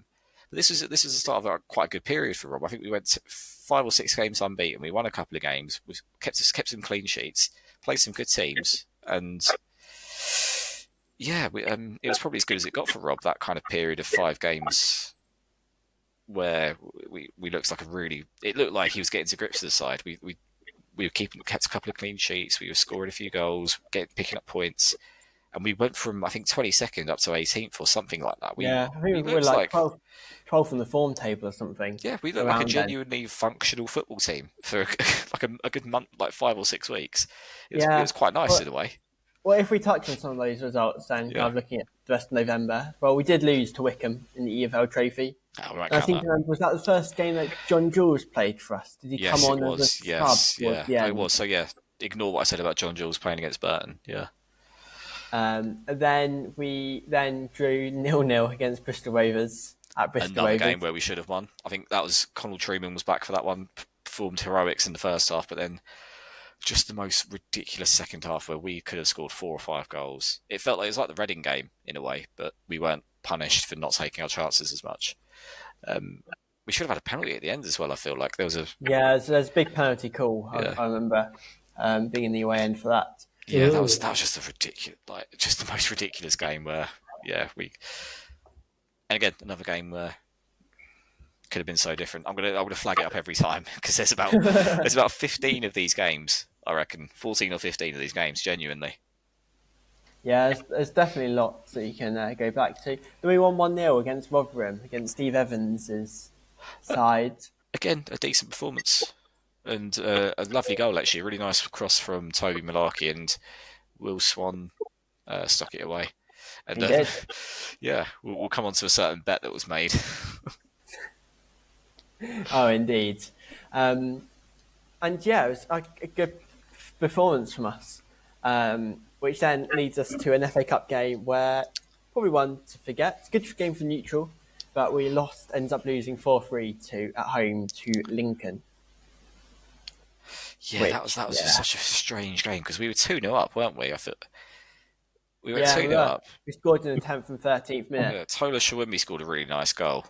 this was the start of quite a good period for Rob. I think we went 5 or 6 games unbeaten. We won a couple of games. We kept some clean sheets, played some good teams, and yeah, it was probably as good as it got for Rob. That kind of period of 5 games where we looked like it looked like he was getting to grips with the side. We were kept a couple of clean sheets. We were scoring a few goals, picking up points, and we went from I think 22nd up to 18th or something like that. I think we were like 12th on the form table or something. Yeah, we looked like a genuinely functional football team for like a good month, like 5 or 6 weeks. It was quite nice in a way. Well, if we touch on some of those results, then kind of looking at the rest of November, well, we did lose to Wickham in the EFL Trophy. I think was that the first game that John Jules played for us? Did he come on as a sub? It was. So ignore what I said about John Jules playing against Burton. Yeah. Then we drew 0-0 against Bristol Rovers at Bristol Rovers. Another game where we should have won. I think that was Connell Trueman was back for that one. Performed heroics in the first half, but then just the most ridiculous second half where we could have scored 4 or 5 goals. It felt like it was like the Reading game in a way, but we weren't punished for not taking our chances as much. We should have had a penalty at the end as well. I feel like there was a there's a big penalty call. I remember being in the away end for that. Yeah, that was just the most ridiculous game where and again another game where could have been so different. I'm gonna flag it up every time because there's about 15 of these games. I reckon 14 or 15 of these games, genuinely. Yeah, there's definitely lots that you can go back to. Then we won 1-0 against Rotherham, against Steve Evans' side. Again, a decent performance and a lovely goal actually. A really nice cross from Toby Malarkey, and Will Swan stuck it away. And he did. Yeah, we'll come on to a certain bet that was made. Oh, indeed. It was a good performance from us, which then leads us to an FA Cup game where probably one to forget. It's a good game for neutral, but we ends up losing 4-3 at home to Lincoln. Yeah, that was just such a strange game because we were 2-0 up, weren't we? I thought we were 2-0 up. We scored in the 10th and 13th minute. Yeah, Tola Shawimbi scored a really nice goal.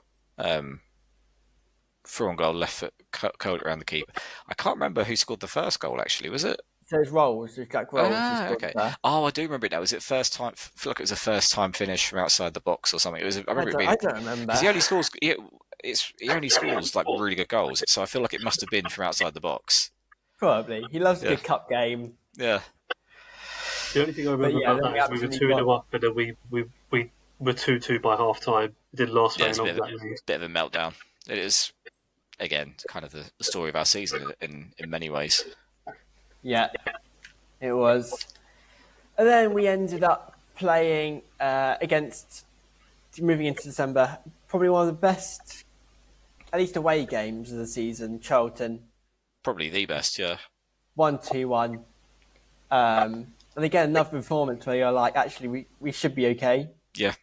Through on goal, left foot, curled around the keeper. I can't remember who scored the first goal, actually. Was it? those roles with Jack Rolls. Okay. Oh, I do remember it now. Was it first time? I feel like it was a first time finish from outside the box or something. It was. I remember it being. I don't remember. Because he only scores. He only scores like really good goals. So I feel like it must have been from outside the box. Probably. He loves a good cup game. Yeah. The only thing I remember about that is we were 2-0 up, and then we were 2-2 by half time. It didn't last very long. Bit of a meltdown. It is, again, kind of the story of our season in many ways. Yeah, it was. And then we ended up playing against, moving into December, probably one of the best, at least away games of the season, Charlton. Probably the best, yeah. 1-2-1. And again, another performance where you're like, actually, we should be okay. Yeah,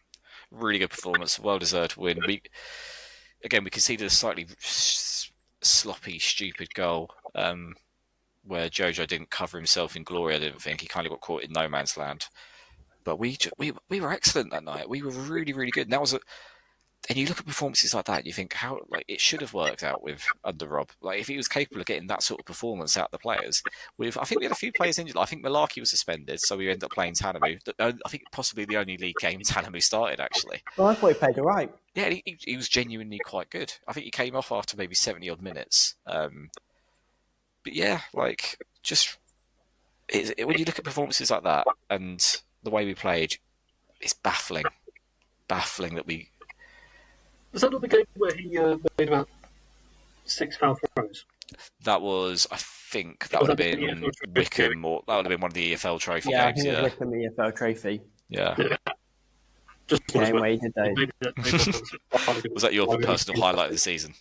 really good performance. Well-deserved win. We conceded a slightly sloppy, stupid goal where Jojo didn't cover himself in glory, I didn't think. He kind of got caught in no man's land. But we were excellent that night. We were really, really good. And that was and you look at performances like that, and you think how it should have worked out with under Rob. Like if he was capable of getting that sort of performance out of the players, I think we had a few players injured. I think Malarkey was suspended, so we ended up playing Tanamu. I think possibly the only league game Tanamu started actually. Well, I thought he played all right. Yeah, he was genuinely quite good. I think he came off after maybe 70 odd minutes. But yeah, like just when you look at performances like that and the way we played, it's baffling that we. Was that not the game where he made about 6 foul throws? That was, I think, that would have been Wickham, or that would have been one of the EFL trophy games. I think it was Wickham EFL trophy. Yeah. Just game where he did those. Was that your personal highlight of the season?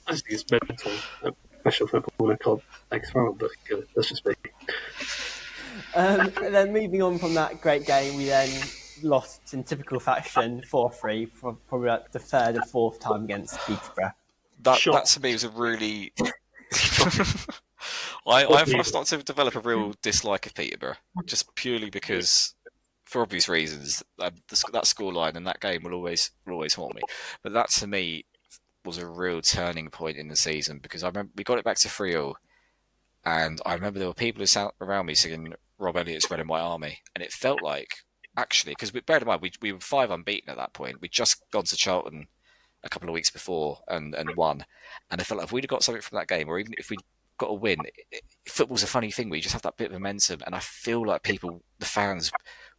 I just think it's mental. Professional football, I can't take from, but that's just me. And then moving on from that great game, we then lost in typical fashion 4-3 for probably like the third or fourth time against Peterborough. That to me was a really. I started to develop a real dislike of Peterborough, just purely because, for obvious reasons, that scoreline and that game will always haunt me. But that to me was a real turning point in the season because I remember we got it back to 3-0, and I remember there were people around me singing Rob Elliott's "Red in My Army," and it felt like. Actually, because bear in mind, we were 5 unbeaten at that point. We'd just gone to Charlton a couple of weeks before and won. And I felt like if we'd have got something from that game, or even if we got a win, football's a funny thing where you just have that bit of momentum. And I feel like the fans,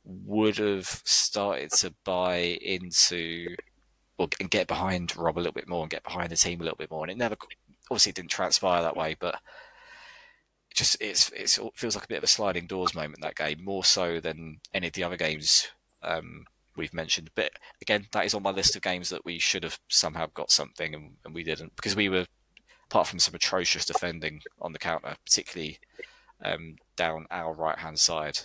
would have started to buy into and get behind Rob a little bit more and get behind the team a little bit more. And it never, obviously, it didn't transpire that way, but. It feels like a bit of a sliding doors moment, that game, more so than any of the other games we've mentioned. But again, that is on my list of games that we should have somehow got something, and we didn't, because we were, apart from some atrocious defending on the counter, particularly down our right-hand side,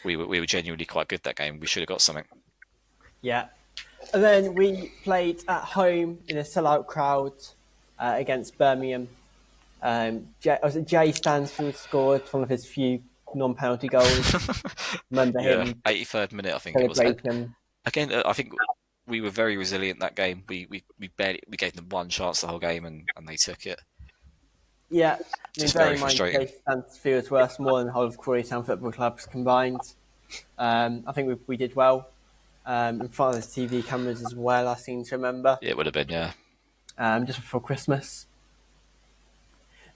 we were genuinely quite good that game. We should have got something. Yeah. And then we played at home in a sellout crowd against Birmingham. Jay Stansfield scored one of his few non-penalty goals. Remember him? 83rd minute, I think it was. Again, I think we were very resilient that game. We gave them one chance the whole game, and they took it. Yeah, just very frustrating. Jay Stansfield's worth more than the whole of Crawley Town Football Clubs combined. I think we did well in front of the TV cameras as well. I seem to remember. Yeah, it would have been, yeah. Just before Christmas.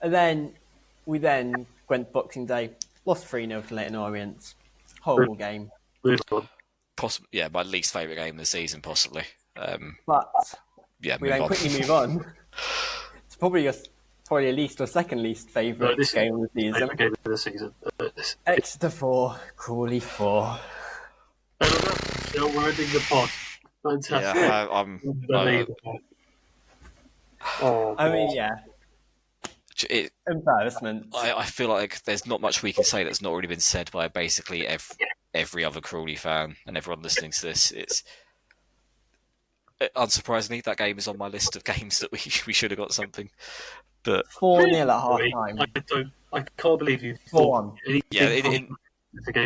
And then we went Boxing Day, lost 3-0 to Leyton Orient. Horrible game. Possibly, yeah, my least favourite game of the season, possibly. But yeah, we then quickly move on. It's probably your least or second least favourite game of the season. Favourite game of the season. Exeter 4, Crawley 4. Still we're ending the pod. Fantastic. Yeah, I'm. I mean, yeah. Embarrassment. I feel like there's not much we can say that's not already been said by basically every other Crawley fan and everyone listening to this. It's unsurprisingly that game is on my list of games that we should have got something. But 4-0 at half time. I can't believe you 4-1. Yeah,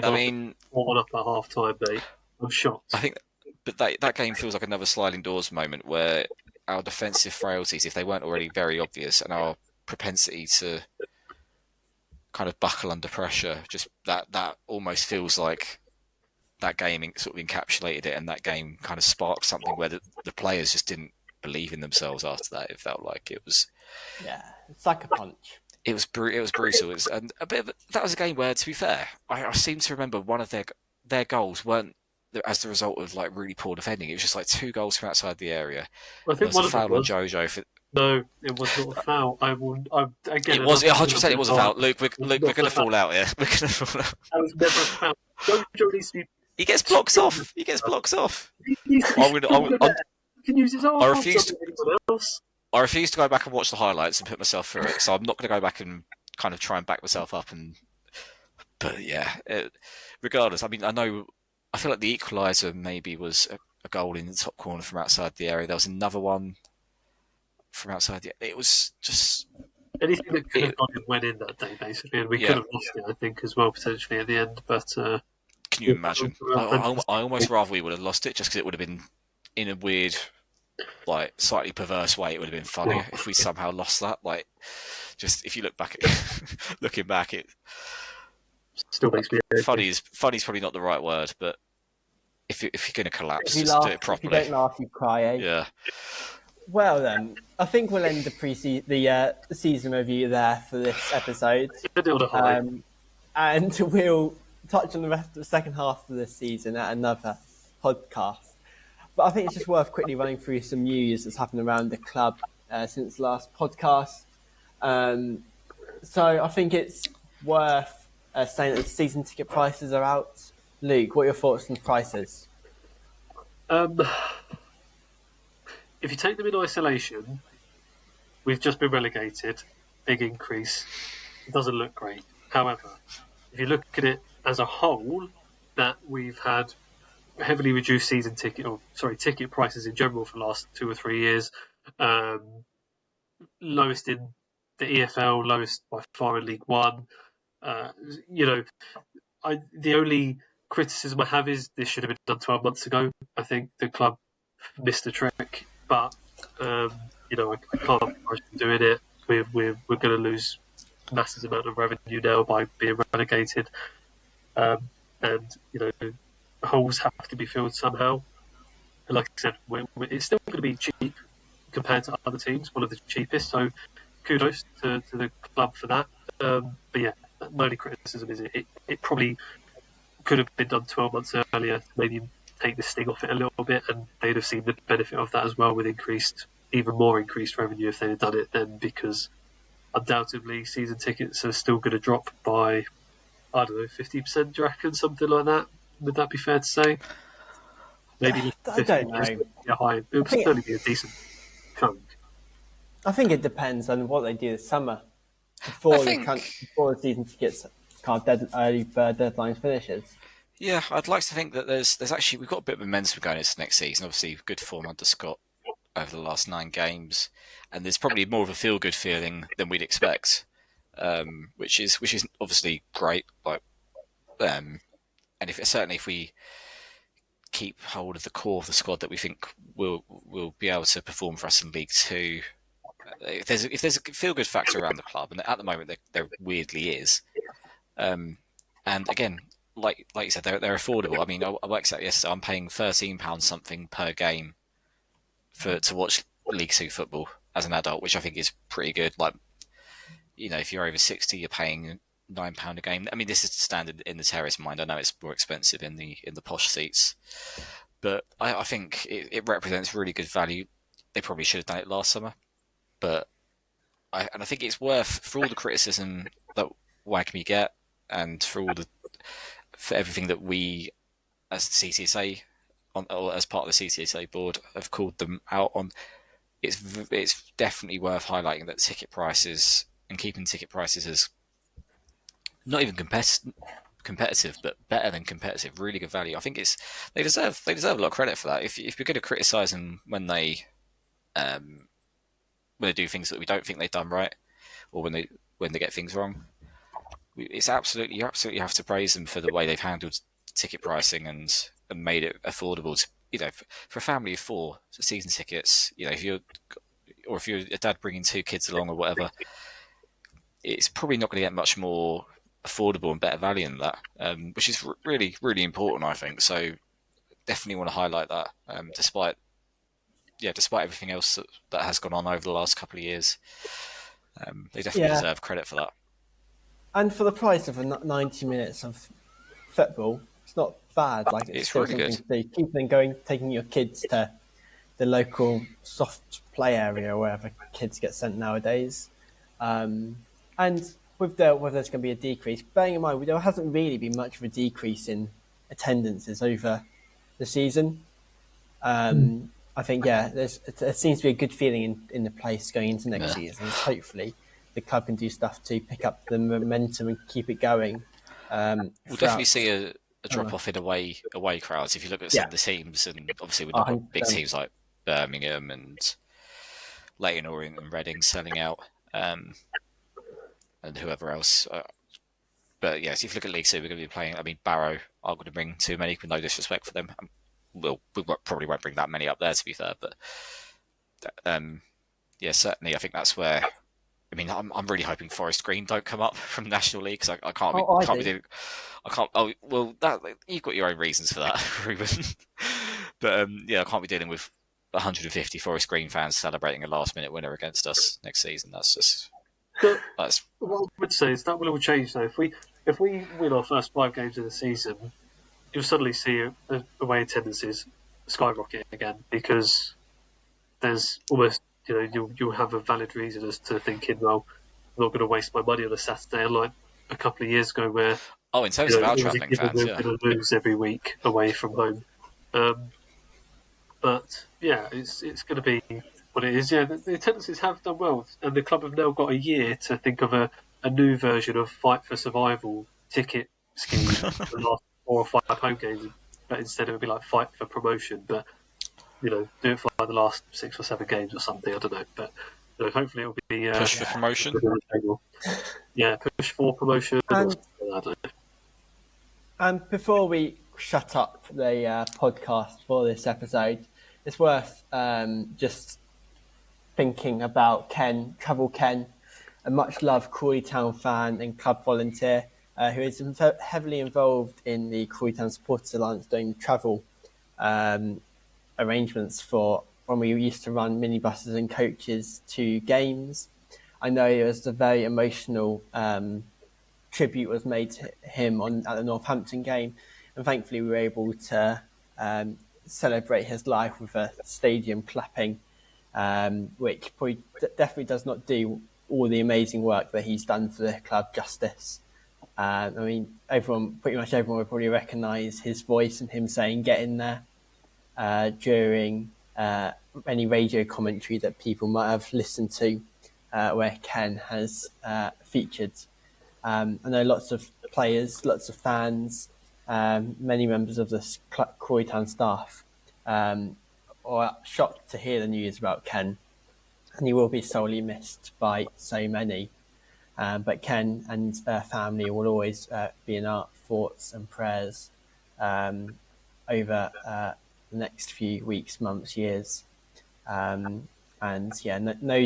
I mean 4-1 up at half time, mate. I'm shocked. I think, but that game feels like another sliding doors moment where our defensive frailties, if they weren't already very obvious, and our propensity to kind of buckle under pressure. Just that almost feels like that game sort of encapsulated it, and that game kind of sparked something where the players just didn't believe in themselves after that. It felt like it was. Yeah, it's like a punch. It was brutal. And a bit of that was a game where, to be fair, I seem to remember one of their goals weren't as the result of like really poor defending. It was just like 2 goals from outside the area. I think one of them was on Jojo for. No, it was not a foul. Again, it was 100%. It was a foul. Luke, we're going to fall out here. We're going to fall out. That was never a foul. Jojo needs to be. He gets blocks off. He gets blocks off. He can use his arm. I refuse to go back and watch the highlights and put myself through it. So I'm not going to go back and kind of try and back myself up. But yeah, regardless, I mean, I feel like the equaliser maybe was a goal in the top corner from outside the area. There was another one from outside the area. It was just anything that could have gone and went in that day, basically, and we could have lost it, I think, as well, potentially at the end. But can you imagine? I almost rather we would have lost it, just because it would have been in a weird, like slightly perverse way. It would have been funnier if we somehow lost that. Like, just if you look back at looking back, it still makes me funny's probably not the right word, but if you're going to collapse, just laugh, do it properly. If you don't laugh, you cry. Eh? Yeah. Well then, I think we'll end the season review there for this episode, and we'll touch on the rest of the second half of the season at another podcast. But I think it's just worth quickly running through some news that's happened around the club since the last podcast. So I think it's worth saying that the season ticket prices are out. Luke, what are your thoughts on the prices? If you take them in isolation, we've just been relegated. Big increase. It doesn't look great. However, if you look at it as a whole, that we've had heavily reduced ticket prices in general for the last 2 or 3 years. Lowest in the EFL, lowest by far in League One. The only criticism I have is this should have been done 12 months ago. I think the club missed the trick, but I can't imagine doing it. We're going to lose massive amount of revenue now by being relegated, and holes have to be filled somehow. And like I said, it's still going to be cheap compared to other teams, one of the cheapest. So kudos to the club for that. But yeah, my only criticism is it probably could have been done 12 months earlier to maybe take the sting off it a little bit, and they'd have seen the benefit of that as well with even more increased revenue if they'd have done it then, because undoubtedly season tickets are still going to drop by, I don't know, 50%, do you reckon? Something like that. Would that be fair to say? Maybe I don't know. High. It would certainly be a decent chunk. I think it depends on what they do this summer before the season tickets early bird deadline finishes. Yeah, I'd like to think that there's actually we've got a bit of momentum going into next season. Obviously, good form under Scott over the last 9 games, and there's probably more of a feel-good feeling than we'd expect, which is obviously great. And if we keep hold of the core of the squad that we think will be able to perform for us in League Two, if there's a feel-good factor around the club, and at the moment there weirdly is, and again, like you said, they're affordable. I mean, I worked out yesterday. I'm paying £13 something per game to watch League Two football as an adult, which I think is pretty good. Like, if you're over 60, you're paying £9 a game. I mean, this is standard in the terrace mind. I know it's more expensive in the posh seats, but I think it represents really good value. They probably should have done it last summer, but I think it's worth, for all the criticism that WAGMI get, and for everything that we as the CCSA or as part of the CCSA board have called them out on. It's definitely worth highlighting that ticket prices and keeping ticket prices as not even competitive, but better than competitive, really good value. I think they deserve a lot of credit for that. If you're going to criticise them when they do things that we don't think they've done right, or when they get things wrong, you absolutely have to praise them for the way they've handled ticket pricing and made it affordable to, for a family of 4 season tickets. If you're a dad bringing 2 kids along or whatever, it's probably not going to get much more affordable and better value than that, which is really, really important, I think. So definitely want to highlight that, despite everything else that has gone on over the last couple of years. They definitely deserve credit for that. And for the price of 90 minutes of football, it's not bad. Like it's still really something to do. Keep them going, taking your kids to the local soft play area or wherever kids get sent nowadays. And with whether there's going to be a decrease, bearing in mind there hasn't really been much of a decrease in attendances over the season. I think there seems to be a good feeling in the place going into next season. Hopefully, the club can do stuff to pick up the momentum and keep it going. We'll definitely see a drop off in away crowds if you look at some of the teams, and obviously we've got big teams like Birmingham and Leyton Orient and Reading selling out, and whoever else. But yes, if you look at League Two, we're going to be playing. I mean, Barrow aren't going to bring too many, with no disrespect for them. We probably won't bring that many up there, to be fair. But certainly, I think that's where. I mean, I'm really hoping Forest Green don't come up from National League, because I can't be doing. I can't. Oh well, that you've got your own reasons for that, Reuben. But I can't be dealing with 150 Forest Green fans celebrating a last-minute winner against us next season. That's just. What I would say is that will all change though. If we win our first 5 games of the season, you'll suddenly see away attendances skyrocket again, because there's almost you'll have a valid reason as to thinking, well, I'm not going to waste my money on a Saturday, unlike a couple of years ago where in terms of our travelling fans, we're going to lose every week away from home. But it's going to be what it is. Yeah, the attendances have done well, and the club have now got a year to think of a new version of Fight for Survival ticket scheme for the last 4 or 5 home games. But instead it would be like Fight for Promotion, but do it for like the last 6 or 7 games or something. I don't know, but hopefully it'll be push for promotion. Push for promotion. I don't know. And before we shut up the podcast for this episode, it's worth just thinking about Travel Ken, a much-loved Crawley Town fan and club volunteer who is heavily involved in the Crawley Town Supporters Alliance, doing travel arrangements for when we used to run minibuses and coaches to games. I know it was a very emotional tribute was made to him at the Northampton game, and thankfully we were able to celebrate his life with a stadium clapping, which probably definitely does not do all the amazing work that he's done for the club justice. I mean, pretty much everyone would probably recognise his voice and him saying "get in there" during any radio commentary that people might have listened to, where Ken has featured. I know lots of players, lots of fans, many members of the Crawley Town staff are shocked to hear the news about Ken, and he will be sorely missed by so many. But Ken and family will always be in our thoughts and prayers over the next few weeks, months, years. No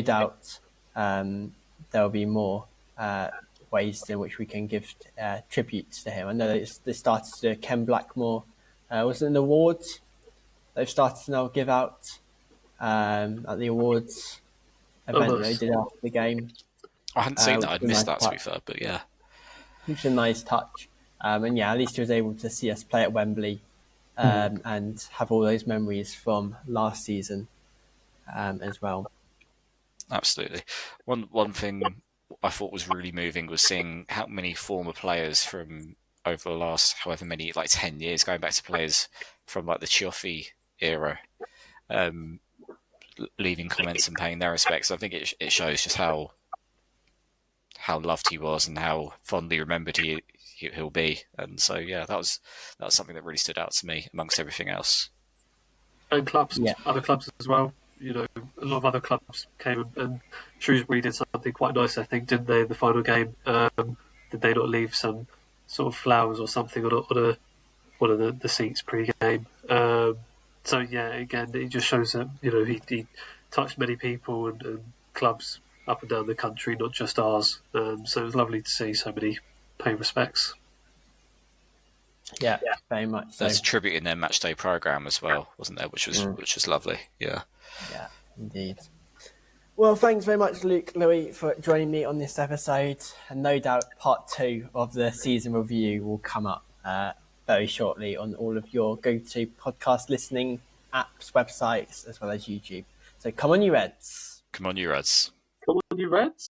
doubt there will be more ways in which we can give tributes to him. I know they started to do a Ken Blackmore, was it an awards? They've started to now give out at the awards event they did after the game. I hadn't seen that. I'd missed that, to be fair, but yeah. Which is a nice touch. At least he was able to see us play at Wembley and have all those memories from last season as well. Absolutely. One thing I thought was really moving was seeing how many former players from over the last however many, like 10 years, going back to players from like the Chioffi era, leaving comments and paying their respects. I think it shows just how loved he was and how fondly remembered he'll be. And so that was something that really stood out to me amongst everything else. And other clubs as well. A lot of other clubs came, and Shrewsbury did something quite nice, I think, didn't they, in the final game? Did they not leave some sort of flowers or something on one of the seats pre-game? Again, it just shows that he touched many people, and clubs up and down the country, not just ours. So it was lovely to see so many pay respects. Yeah, very much so. There's a tribute in their match day program as well, wasn't there? Which was lovely. Yeah, indeed. Well, thanks very much, Louie, for joining me on this episode. And no doubt part 2 of the season review will come up very shortly on all of your go-to podcast listening apps, websites, as well as YouTube. So come on, you Reds. come on, you Reds. Come on, you Reds.